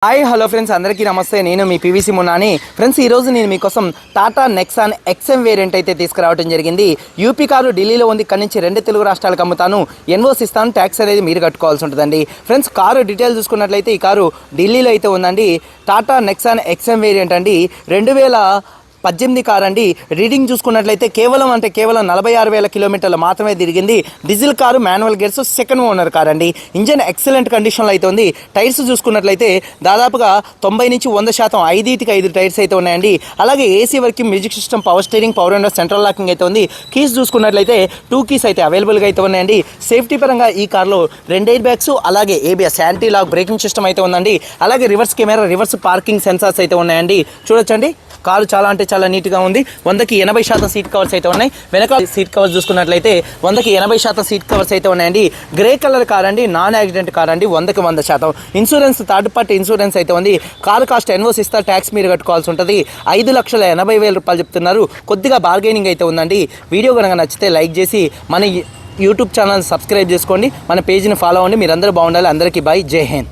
Hi hello friends, అందరికీ నమస్తే. నేను మీ పీవీసీ మున్నాని. ఫ్రెండ్స్, ఈరోజు నేను మీకోసం టాటా నెక్సాన్ ఎక్స్ఎం వేరియంట్ అయితే తీసుకురావడం జరిగింది. యూపీ కారు ఢిల్లీలో ఉంది. ఇక్కడి నుంచి 2 తెలుగు రాష్ట్రాలకు అమ్ముతాను. ఎన్ఓసి ఇస్తాను, ట్యాక్స్ అనేది మీరు కట్టుకోవాల్సి ఉంటుందండి. ఫ్రెండ్స్, కారు డీటెయిల్ చూసుకున్నట్లయితే ఈ కారు ఢిల్లీలో అయితే ఉందండి. టాటా నెక్సాన్ ఎక్స్ఎం వేరియంట్ అండి. 2018 కార్ అండి. రీడింగ్ చూసుకున్నట్లయితే కేవలం 46,000 కిలోమీటర్లు మాత్రమే తిరిగింది. Diesel car, manual gears, second owner car అండి. ఇంజన్ ఎక్సలెంట్ కండిషన్లో అయితే ఉంది. టైర్స్ చూసుకున్నట్లయితే దాదాపుగా 90 నుంచి 100% 5 టైర్స్ అయితే ఉన్నాయండి. అలాగే AC working, music system, power steering, power window, central locking అయితే ఉంది. కీస్ చూసుకున్నట్లయితే 2 కీస్ అయితే అవైలబుల్గా అయితే ఉన్నాయండి. సేఫ్టీ పరంగా ఈ కార్లో 2 ఎయిర్ బ్యాగ్స్, అలాగే ABS anti lock braking system అయితే ఉందండి. అలాగే reverse camera, reverse parking sensors అయితే ఉన్నాయండి. చూడొచ్చండి, కారు చాలా నీట్గా ఉంది. 100కి 80% సీట్ కవర్స్ అయితే ఉన్నాయి. వెనకాల సీట్ కవర్స్ చూసుకున్నట్లయితే 100కి 80% సీట్ కవర్స్ అయితే ఉన్నాయండి. గ్రే కలర్ కార్ అండి, నాన్ యాక్సిడెంట్ కార్ అండి. 100కి 100%. ఇన్సూరెన్స్ థర్డ్ పార్టీ ఇన్సూరెన్స్ అయితే ఉంది. కారు కాస్ట్ ఎన్ఓసి ఇస్తా, ట్యాక్స్ మీరు కట్టుకోవాల్సి ఉంటుంది. 5,80,000 రూపాయలు చెప్తున్నారు. కొద్దిగా బార్గెనింగ్ అయితే ఉందండి. వీడియో కనుక నచ్చితే లైక్ చేసి మన యూట్యూబ్ ఛానల్ సబ్స్క్రైబ్ చేసుకోండి. మన పేజ్ని ఫాలో అవ్వండి. మీరందరూ బాగుండాలి. అందరికీ బై, జై హింద్.